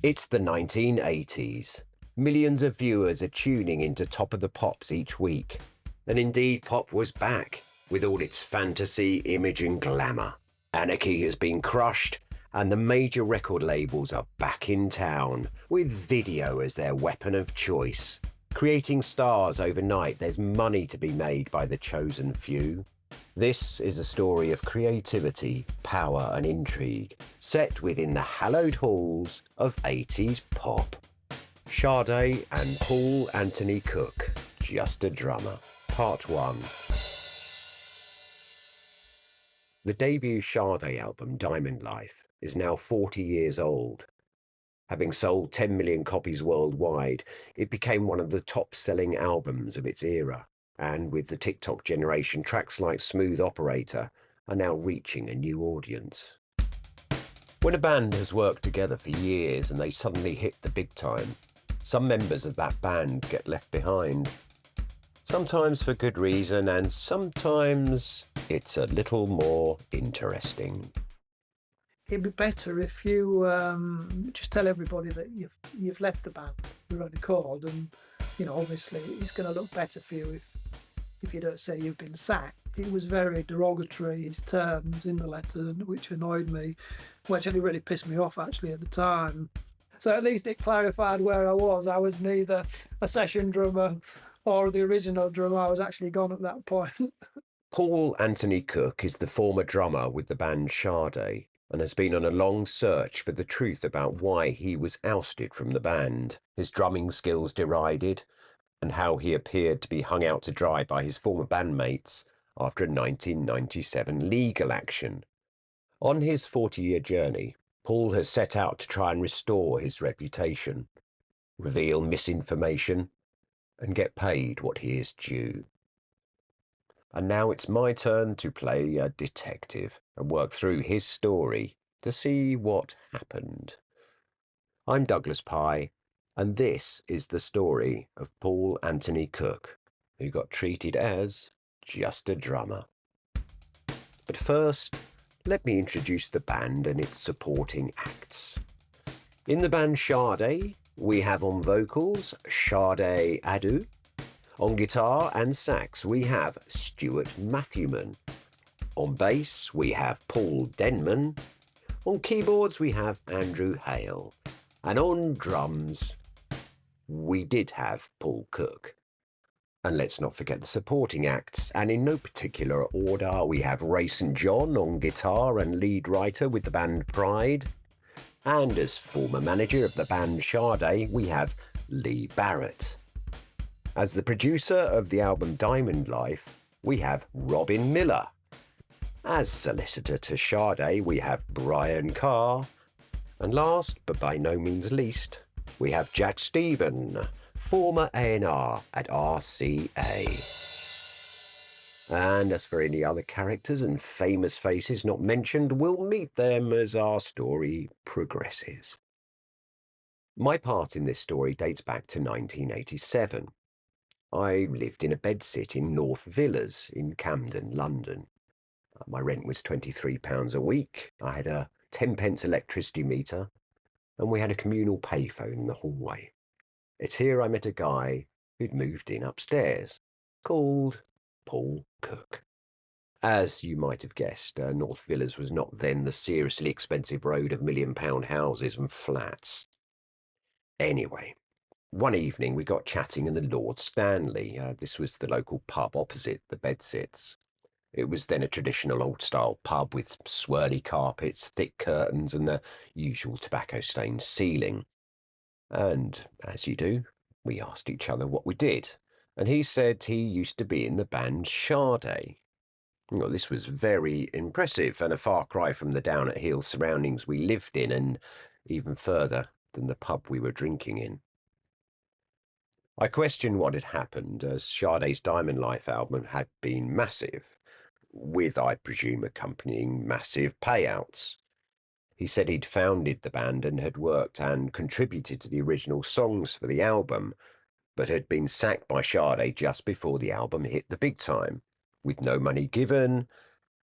It's the 1980s. Millions of viewers are tuning into Top of the Pops each week. And indeed, pop was back, with all its fantasy, image and glamour. Anarchy has been crushed, and the major record labels are back in town, with video as their weapon of choice. Creating stars overnight, there's money to be made by the chosen few. This is a story of creativity, power and intrigue, set within the hallowed halls of 80s pop. Sade and Paul Anthony Cook, Just a Drummer, Part 1. The debut Sade album, Diamond Life, is now 40 years old. Having sold 10 million copies worldwide, it became one of the top-selling albums of its era. And with the TikTok generation, tracks like Smooth Operator are now reaching a new audience. When a band has worked together for years and they suddenly hit the big time, some members of that band get left behind. Sometimes for good reason, and sometimes it's a little more interesting. It'd be better if you just tell everybody that you've left the band of your own accord, and obviously it's going to look better for you if you don't say you've been sacked. It was very derogatory, his terms in the letter, which annoyed me, which actually really pissed me off actually at the time. So at least it clarified where I was. I was neither a session drummer or the original drummer. I was actually gone at that point. Paul Anthony Cook is the former drummer with the band Sade and has been on a long search for the truth about why he was ousted from the band, his drumming skills derided, and how he appeared to be hung out to dry by his former bandmates after a 1997 legal action. On his 40-year journey, Paul has set out to try and restore his reputation, reveal misinformation, and get paid what he is due. And now it's my turn to play a detective and work through his story to see what happened. I'm Douglas Pye, and this is the story of Paul Anthony Cook, who got treated as just a drummer. But first, let me introduce the band and its supporting acts. In the band Sade, we have on vocals Sade Adu. On guitar and sax, we have Stuart Matthewman. On bass, we have Paul Denman. On keyboards, we have Andrew Hale. And on drums, we did have Paul Cook. And let's not forget the supporting acts, and in no particular order, we have Ray St. John on guitar and lead writer with the band Pride. And as former manager of the band Sade, we have Lee Barrett. As the producer of the album Diamond Life, we have Robin Miller. As solicitor to Sade, we have Brian Carr. And last, but by no means least, we have Jack Stephen, former A&R at RCA. And as for any other characters and famous faces not mentioned, we'll meet them as our story progresses. My part in this story dates back to 1987. I lived in a bedsit in North Villas in Camden, London. My rent was £23 a week. I had a 10p electricity meter, and we had a communal payphone in the hallway. It's here I met a guy who'd moved in upstairs, called Paul Cook. As you might have guessed, North Villas was not then the seriously expensive road of £1 million houses and flats. Anyway, one evening we got chatting in the Lord Stanley. This was the local pub opposite the bedsits. It was then a traditional old-style pub with swirly carpets, thick curtains and the usual tobacco-stained ceiling. And, as you do, we asked each other what we did, and he said he used to be in the band Sade. Well, this was very impressive and a far cry from the down-at-heel surroundings we lived in, and even further than the pub we were drinking in. I questioned what had happened, as Sade's Diamond Life album had been massive, with, I presume, accompanying massive payouts. He said he'd founded the band and had worked and contributed to the original songs for the album, but had been sacked by Sade just before the album hit the big time, with no money given,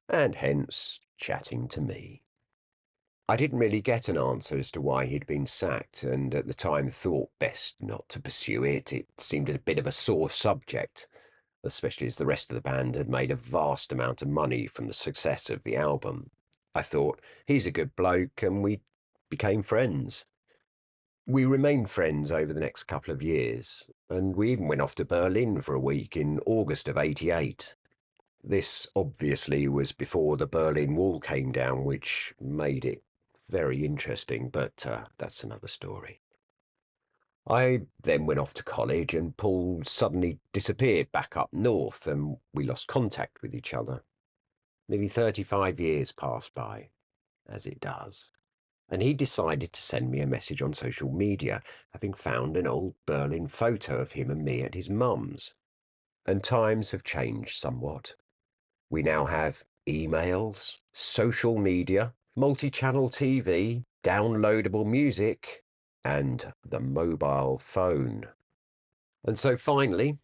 and hence chatting to me. I didn't really get an answer as to why he'd been sacked, and at the time thought best not to pursue it. It seemed a bit of a sore subject, especially as the rest of the band had made a vast amount of money from the success of the album. I thought, he's a good bloke, and we became friends. We remained friends over the next couple of years, and we even went off to Berlin for a week in August of '88. This obviously was before the Berlin Wall came down, which made it very interesting, but that's another story. I then went off to college, and Paul suddenly disappeared back up north, and we lost contact with each other. Nearly 35 years passed by, as it does, and he decided to send me a message on social media, having found an old Berlin photo of him and me at his mum's. And times have changed somewhat. We now have emails, social media, multi-channel TV, downloadable music, and the mobile phone. And so finally,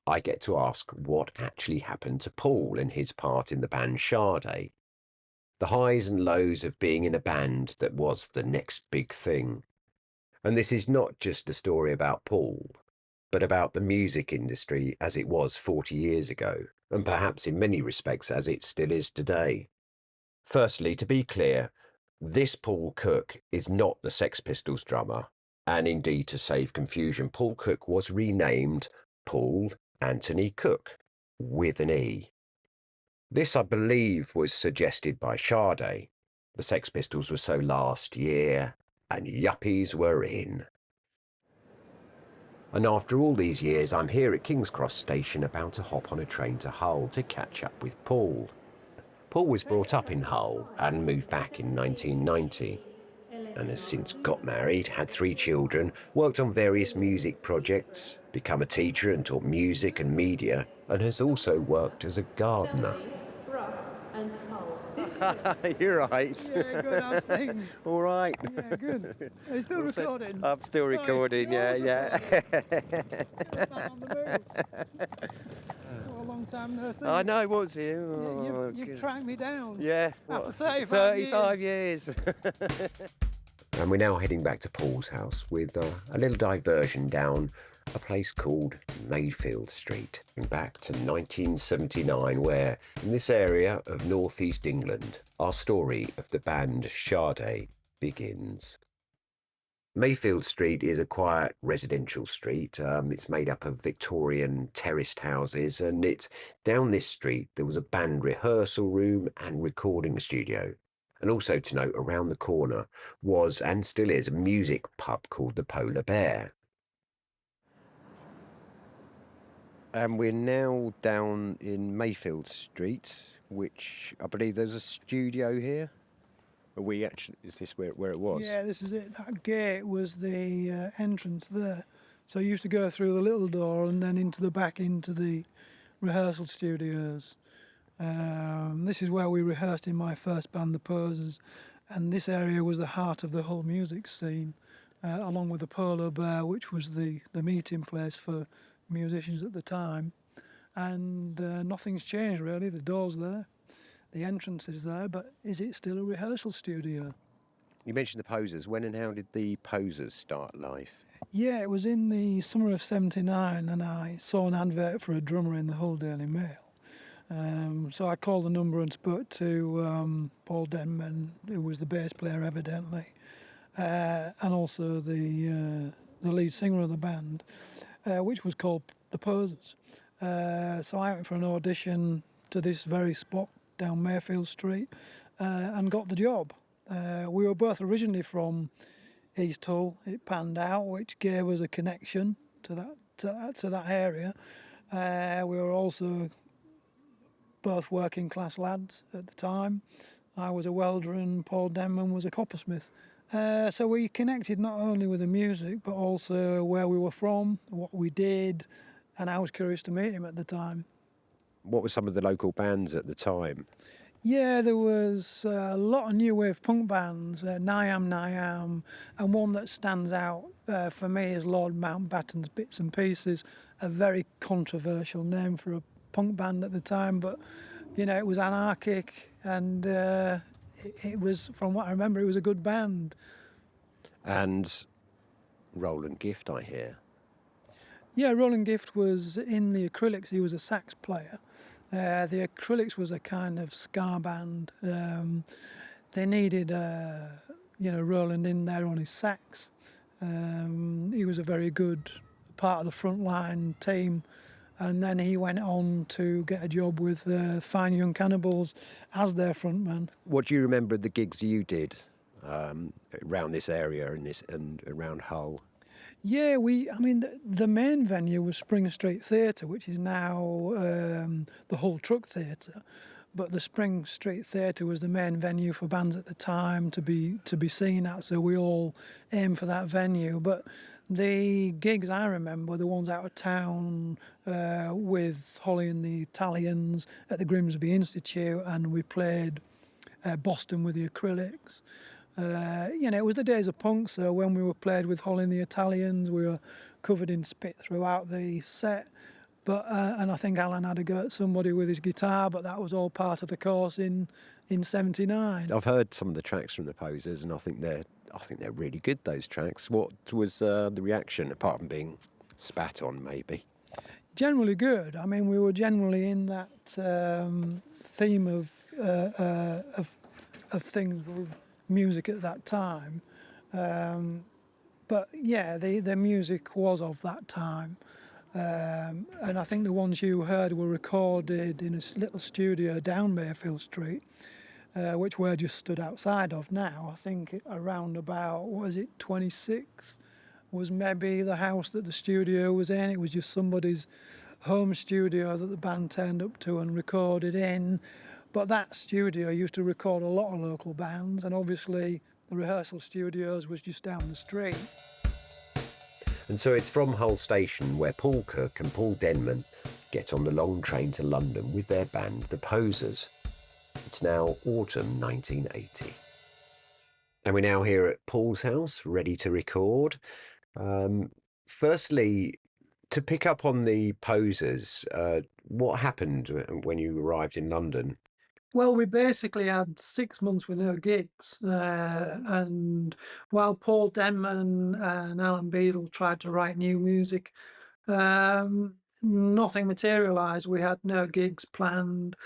I get to ask what actually happened to Paul and his part in the band Sade. The highs and lows of being in a band that was the next big thing. And this is not just a story about Paul, but about the music industry as it was 40 years ago, and perhaps in many respects as it still is today. Firstly, to be clear, this Paul Cook is not the Sex Pistols drummer, and indeed, to save confusion, Paul Cook was renamed Paul Anthony Cook, with an E. This, I believe, was suggested by Sade. The Sex Pistols were so last year, and yuppies were in. And after all these years, I'm here at King's Cross Station about to hop on a train to Hull to catch up with Paul. Paul was brought up in Hull and moved back in 1990, and has since got married, had 3 children, worked on various music projects, become a teacher and taught music and media, and has also worked as a gardener. And Hull. You're right. Yeah, good. How's things? All right. Yeah, good. Are you still recording? I'm still recording, You're yeah. Back on the move. What a long time no see. I know, was you? Yeah, Oh, you've good. tracked me down. Yeah. After 35 35 years. And we're now heading back to Paul's house with a little diversion down a place called Mayfield Street, and back to 1979, where, in this area of northeast England, our story of the band Sade begins. Mayfield Street is a quiet residential street. It's made up of Victorian terraced houses, and it's down this street there was a band rehearsal room and recording studio. And also to note, around the corner was, and still is, a music pub called the Polar Bear. And we're now down in Mayfield Street, which I believe there's a studio here. Are we actually, is this where it was? Yeah, this is it. That gate was the entrance there. So you used to go through the little door and then into the back into the rehearsal studios. This is where we rehearsed in my first band, the Posers, and this area was the heart of the whole music scene, along with the Polar Bear, which was the meeting place for musicians at the time. And nothing's changed really. The door's there, the entrance is there, but is it still a rehearsal studio? You mentioned the Posers. When and how did the Posers start life? Yeah, it was in the summer of '79, and I saw an advert for a drummer in the Hull Daily Mail. So I called the number and spoke to Paul Denman, who was the bass player evidently, and also the lead singer of the band, which was called the Posers. So I went for an audition to this very spot down Mayfield Street and got the job. We were both originally from East Hull. It panned out, which gave us a connection to that area. We were also both working class lads at the time. I was a welder and Paul Denman was a coppersmith. So we connected not only with the music, but also where we were from, what we did, and I was curious to meet him at the time. What were some of the local bands at the time? Yeah, there was a lot of new wave punk bands, Niam, and one that stands out for me is Lord Mountbatten's Bits and Pieces, a very controversial name for a punk band at the time, but you know, it was anarchic and it was, from what I remember, it was a good band. And Roland Gift, I hear. Yeah, Roland Gift was in the Acrylics. He was a sax player. The Acrylics was a kind of ska band. They needed, Roland in there on his sax. He was a very good part of the frontline team. And then he went on to get a job with Fine Young Cannibals as their frontman. What do you remember of the gigs you did around this area and around Hull? Yeah, the main venue was Spring Street Theatre, which is now the Hull Truck Theatre. But the Spring Street Theatre was the main venue for bands at the time to be seen at, so we all aimed for that venue. But the gigs I remember were the ones out of town with Holly and the Italians at the Grimsby Institute, and we played Boston with the Acrylics. It was the days of punk, so when we were played with Holly and the Italians, we were covered in spit throughout the set. But and I think Alan had a go at somebody with his guitar, but that was all part of the course in '79. I've heard some of the tracks from the Posers, and I think they're really good. Those tracks. What was the reaction, apart from being spat on, maybe? Generally good. I mean, we were generally in that theme of things with music at that time. But yeah, the music was of that time. And I think the ones you heard were recorded in a little studio down Mayfield Street, which we're just stood outside of now. I think around about, 26 was maybe the house that the studio was in. It was just somebody's home studio that the band turned up to and recorded in. But that studio used to record a lot of local bands, and obviously the rehearsal studios was just down the street. And so it's from Hull Station where Paul Cook and Paul Denman get on the long train to London with their band, the Posers. It's now autumn 1980. And we're now here at Paul's house, ready to record. Firstly, to pick up on the Posers, what happened when you arrived in London? Well, we basically had 6 months with no gigs, and while Paul Denman and Alan Beadle tried to write new music, nothing materialised. We had no gigs planned.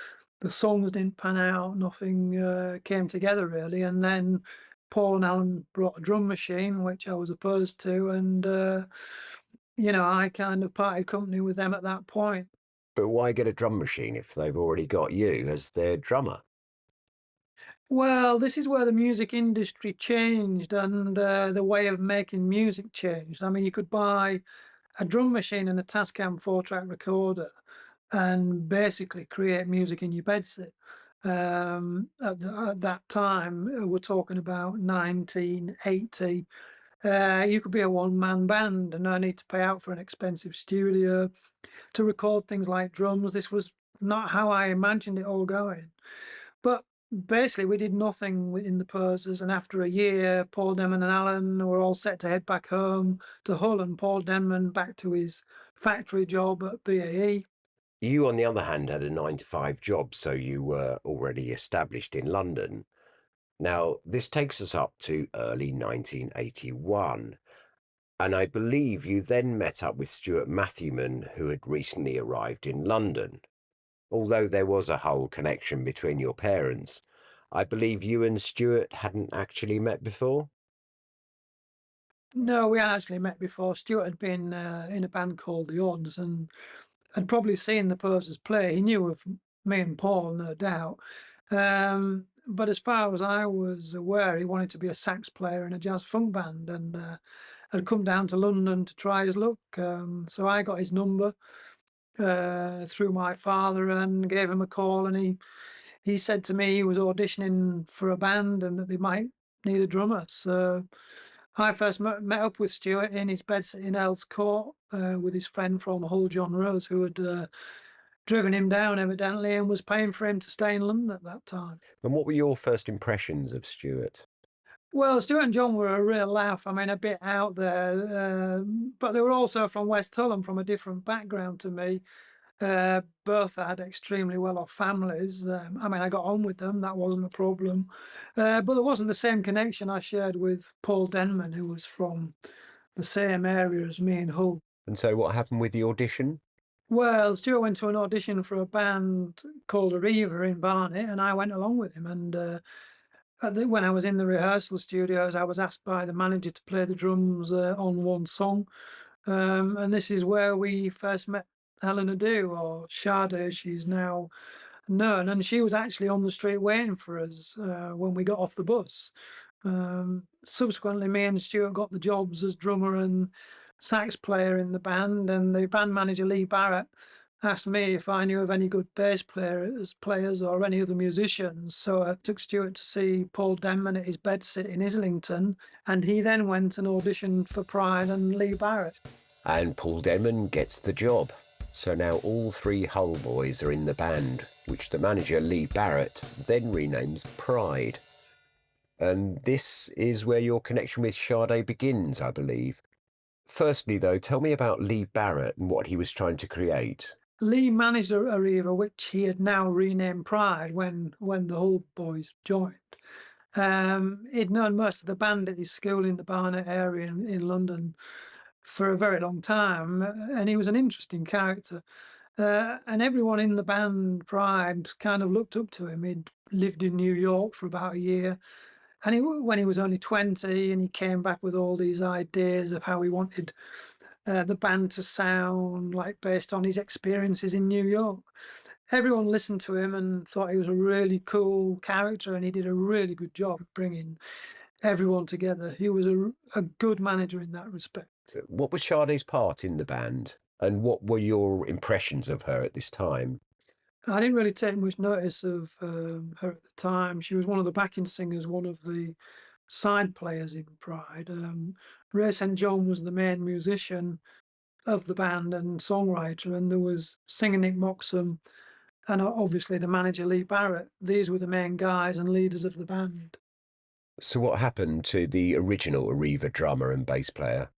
The songs didn't pan out. Nothing came together really. And then Paul and Alan brought a drum machine, which I was opposed to, and I kind of parted company with them at that point. But why get a drum machine if they've already got you as their drummer? Well, this is where the music industry changed and the way of making music changed. I mean, you could buy a drum machine and a Tascam 4-track recorder and basically create music in your bedsit. At that time, we're talking about 1980. You could be a one-man band and no need to pay out for an expensive studio to record things like drums. This was not how I imagined it all going. But basically, we did nothing in the Posers, and after a year, Paul Denman and Alan were all set to head back home to Hull, and Paul Denman back to his factory job at BAE. You, on the other hand, had a 9-to-5 job, so you were already established in London. Now, this takes us up to early 1981. And I believe you then met up with Stuart Matthewman, who had recently arrived in London. Although there was a whole connection between your parents, I believe you and Stuart hadn't actually met before? No, we hadn't actually met before. Stuart had been in a band called The Odds and had probably seen the Posers play. He knew of me and Paul, no doubt. But as far as I was aware, he wanted to be a sax player in a jazz funk band and had come down to London to try his luck. So I got his number through my father and gave him a call, and he said to me he was auditioning for a band and that they might need a drummer. So I first met up with Stuart in his bedsit in Earls Court with his friend from Hull, John Rose, who had driven him down evidently and was paying for him to stay in London at that time. And what were your first impressions of Stuart? Well, Stuart and John were a real laugh. I mean, a bit out there, but they were also from West Hull and from a different background to me. Both had extremely well-off families. I mean, I got on with them, that wasn't a problem. But there wasn't the same connection I shared with Paul Denman, who was from the same area as me in Hull. And so what happened with the audition? Well, Stuart went to an audition for a band called Arriva in Barnet, and I went along with him. And when I was in the rehearsal studios, I was asked by the manager to play the drums on one song. And this is where we first met Helen Adu, or Sade, as she's now known. And she was actually on the street waiting for us when we got off the bus. Subsequently, me and Stuart got the jobs as drummer and sax player in the band, and the band manager, Lee Barrett, asked me if I knew of any good bass players or any other musicians. So I took Stuart to see Paul Denman at his bedsit in Islington, and he then went and auditioned for Pride and Lee Barrett. And Paul Denman gets the job. So now all three Hull boys are in the band, which the manager, Lee Barrett, then renames Pride. And this is where your connection with Sade begins, I believe. Firstly, though, tell me about Lee Barrett and what he was trying to create. Lee managed Arriva, which he had now renamed Pride when the Hull boys joined. He'd known most of the band at his school in the Barnet area in London for a very long time, and he was an interesting character. And everyone in the band Pride kind of looked up to him. He'd lived in New York for about a year, and when he was only 20, and he came back with all these ideas of how he wanted the band to sound, like based on his experiences in New York. Everyone listened to him and thought he was a really cool character, and he did a really good job bringing everyone together. He was a good manager in that respect. What was Sade's part in the band? And what were your impressions of her at this time? I didn't really take much notice of her at the time. She was one of the backing singers, one of the side players in Pride. Ray St. John was the main musician of the band and songwriter, and there was singer Nick Moxham and obviously the manager Lee Barrett. These were the main guys and leaders of the band. So what happened to the original Arriva drummer and bass player?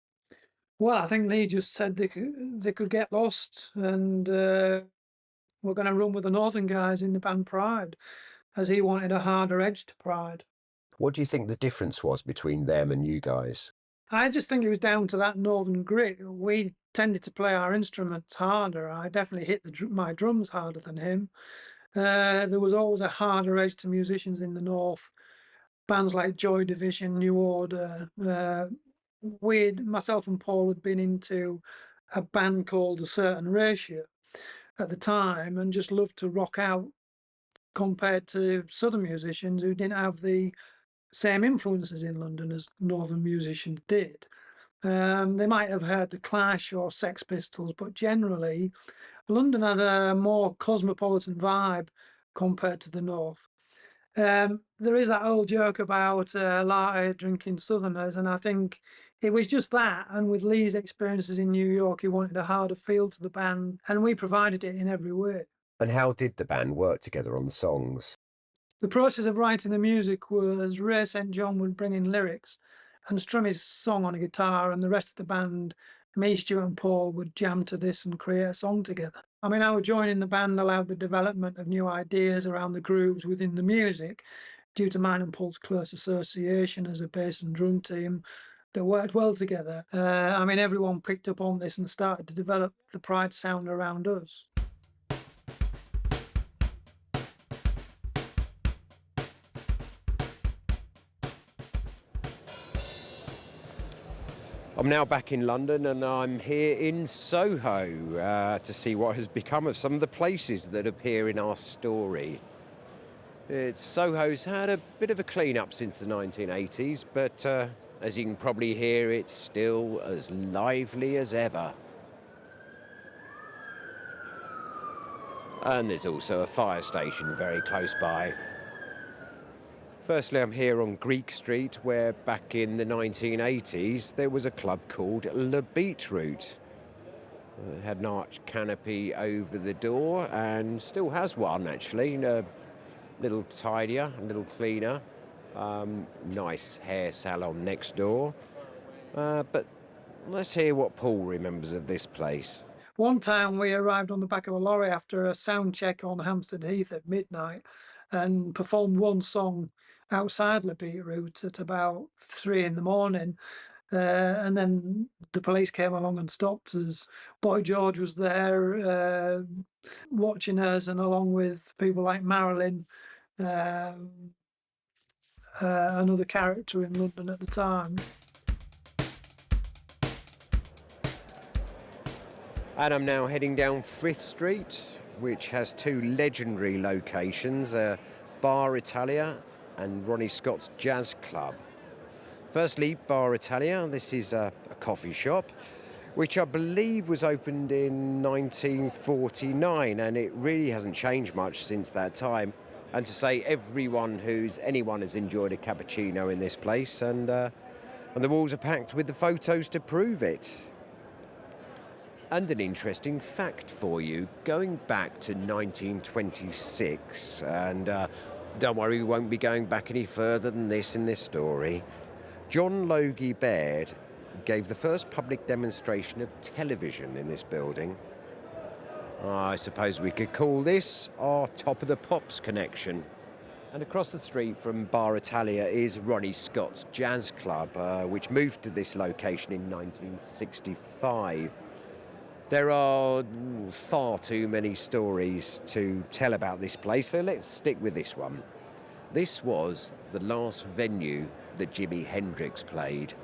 Well, I think Lee just said they could get lost, and we're going to run with the Northern guys in the band Pride, as he wanted a harder edge to Pride. What do you think the difference was between them and you guys? I just think it was down to that Northern grit. We tended to play our instruments harder. I definitely hit my drums harder than him. There was always a harder edge to musicians in the North. Bands like Joy Division, New Order. Myself and Paul had been into a band called A Certain Ratio at the time, and just loved to rock out compared to Southern musicians who didn't have the same influences in London as Northern musicians did. They might have heard The Clash or Sex Pistols, but generally London had a more cosmopolitan vibe compared to the North. There is that old joke about latte drinking Southerners, and I think it was just that. And with Lee's experiences in New York, he wanted a harder feel to the band, and we provided it in every way. And how did the band work together on the songs? The process of writing the music was Ray St. John would bring in lyrics and strum his song on a guitar, and the rest of the band, me, Stuart and Paul, would jam to this and create a song together. I mean, our joining the band allowed the development of new ideas around the grooves within the music, due to mine and Paul's close association as a bass and drum team that worked well together. I mean, everyone picked up on this and started to develop the Pride sound around us. I'm now back in London, and I'm here in Soho to see what has become of some of the places that appear in our story. Soho's had a bit of a clean-up since the 1980s, but as you can probably hear, it's still as lively as ever. And there's also a fire station very close by. Firstly, I'm here on Greek Street, where back in the 1980s there was a club called Le Beetroot. It had an arched canopy over the door, and still has one actually, a little tidier, a little cleaner. Nice hair salon next door. But let's hear what Paul remembers of this place. One time we arrived on the back of a lorry after a sound check on Hampstead Heath at midnight and performed one song outside Le Beetroot at about 3 in the morning. And then the police came along and stopped us. Boy George was there watching us, and along with people like Marilyn, um, another character in London at the time. And I'm now heading down Frith Street, which has two legendary locations, Bar Italia and Ronnie Scott's Jazz Club. Firstly, Bar Italia. This is a coffee shop, which I believe was opened in 1949, and it really hasn't changed much since that time. And to say anyone has enjoyed a cappuccino in this place, and the walls are packed with the photos to prove it. And an interesting fact for you, going back to 1926, and don't worry, we won't be going back any further than this in this story. John Logie Baird gave the first public demonstration of television in this building. I suppose we could call this our Top of the Pops connection. And across the street from Bar Italia is Ronnie Scott's Jazz Club, which moved to this location in 1965. There are far too many stories to tell about this place, so let's stick with this one. This was the last venue that Jimi Hendrix played.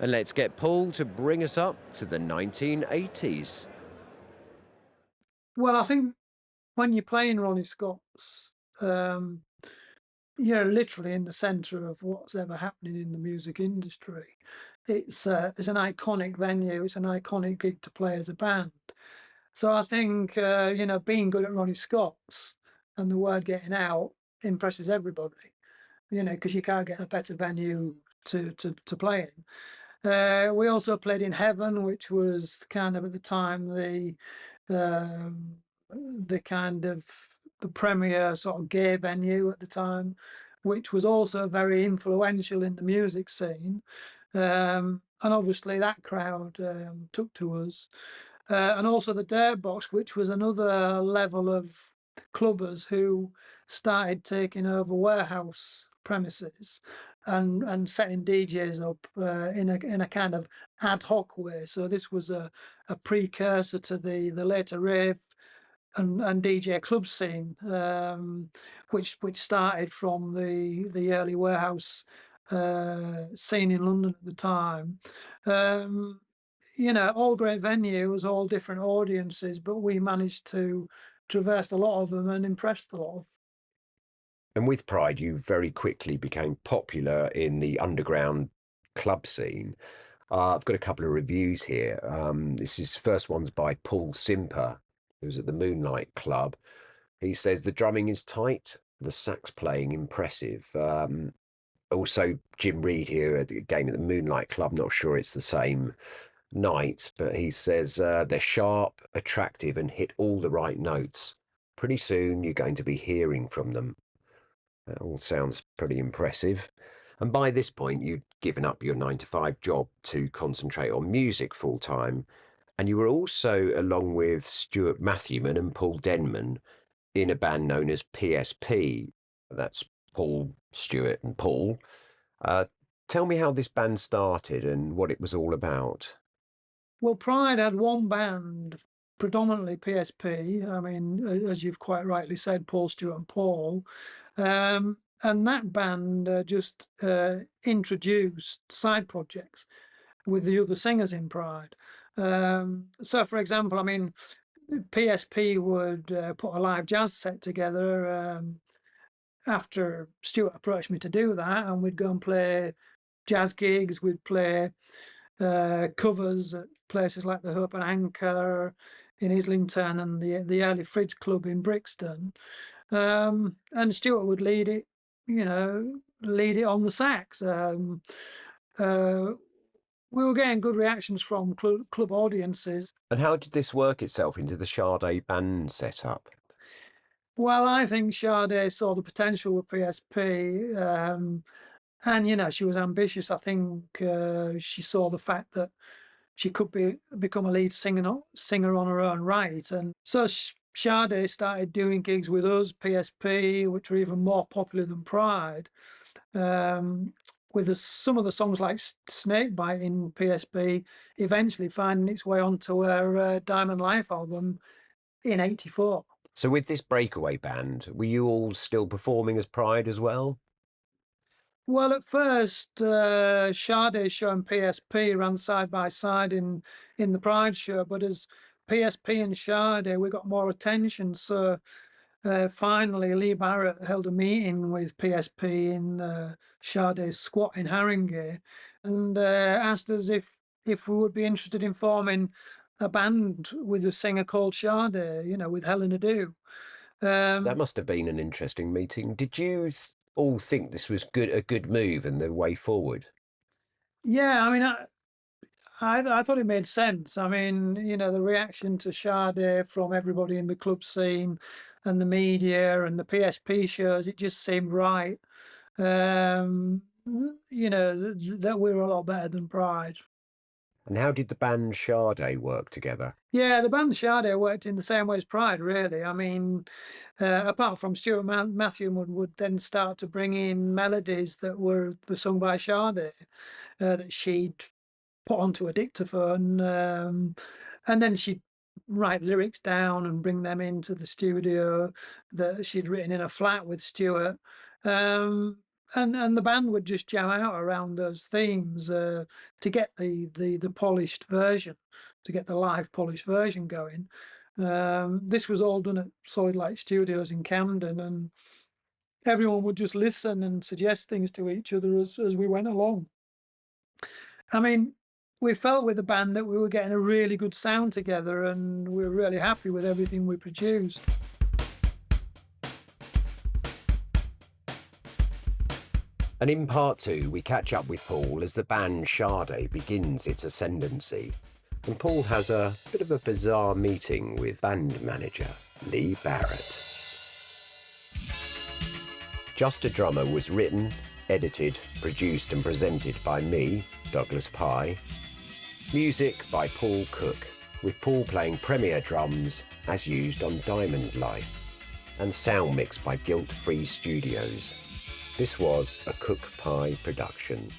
And let's get Paul to bring us up to the 1980s. Well, I think when you're playing Ronnie Scott's, you're literally in the centre of what's ever happening in the music industry. It's an iconic venue. It's an iconic gig to play as a band. So I think being good at Ronnie Scott's and the word getting out impresses everybody. Because you can't get a better venue to play in. We also played in Heaven, which was kind of at the time the kind of the premier sort of gay venue at the time, which was also very influential in the music scene. And obviously that crowd took to us. And also the Dirt Box, which was another level of clubbers who started taking over warehouse premises and setting DJs up in a kind of ad hoc way. So this was a precursor to the later rave and DJ club scene, which started from the early warehouse scene in London at the time. All great venues, all different audiences, but we managed to traverse a lot of them and impressed a lot of. And with Pride, you very quickly became popular in the underground club scene. I've got a couple of reviews here. First one's by Paul Simper, who's at the Moonlight Club. He says the drumming is tight, the sax playing impressive. Also, Jim Reed here again at the Moonlight Club. Not sure it's the same night, but he says they're sharp, attractive, and hit all the right notes. Pretty soon you're going to be hearing from them. That all sounds pretty impressive. And by this point, you'd given up your 9-to-5 job to concentrate on music full time. And you were also, along with Stuart Matthewman and Paul Denman, in a band known as PSP. That's Paul, Stuart, and Paul. Tell me how this band started and what it was all about. Well, Pride had one band, predominantly PSP. I mean, as you've quite rightly said, Paul, Stuart, and Paul. And that band just introduced side projects with the other singers in Pride. So, for example, I mean, PSP would put a live jazz set together after Stuart approached me to do that, and we'd go and play jazz gigs. We'd play covers at places like the Hope and Anchor in Islington and the early Fridge Club in Brixton. And Stuart would lead it on the sax. We were getting good reactions from club audiences. And how did this work itself into the Sade band setup? Well, I think Sade saw the potential with PSP, and she was ambitious. I think she saw the fact that she could become a lead singer on her own right. And so Sade started doing gigs with us, PSP, which were even more popular than Pride. With some of the songs like Snakebite in PSP eventually finding its way onto her Diamond Life album in '84. So with this breakaway band, were you all still performing as Pride as well? Well, at first, Sade's show and PSP ran side by side in the Pride show, but as PSP and Sade, we got more attention. So finally, Lee Barrett held a meeting with PSP in Sade's squat in Haringey and asked us if we would be interested in forming a band with a singer called Sade, with Helen Adu. That must have been an interesting meeting. Did you all think this was a good move and the way forward? Yeah, I mean, I thought it made sense. I mean, the reaction to Sade from everybody in the club scene and the media and the PSP shows, it just seemed right. That we were a lot better than Pride. And how did the band Sade work together? Yeah, the band Sade worked in the same way as Pride, really. I mean, apart from Stuart Matthew would then start to bring in melodies that were sung by Sade, that she'd put onto a dictaphone, and then she'd write lyrics down and bring them into the studio that she'd written in a flat with Stuart. And the band would just jam out around those themes to get the polished version, to get the live polished version going. This was all done at Solid Light Studios in Camden, and everyone would just listen and suggest things to each other as we went along. I mean, we felt with the band that we were getting a really good sound together, and we were really happy with everything we produced. And in part 2, we catch up with Paul as the band Sade begins its ascendancy. And Paul has a bit of a bizarre meeting with band manager Lee Barrett. Just a Drummer was written, edited, produced and presented by me, Douglas Pye. Music by Paul Cook, with Paul playing Premier drums as used on Diamond Life. And sound mixed by Guilt Free Studios. This was a Cook Pie production.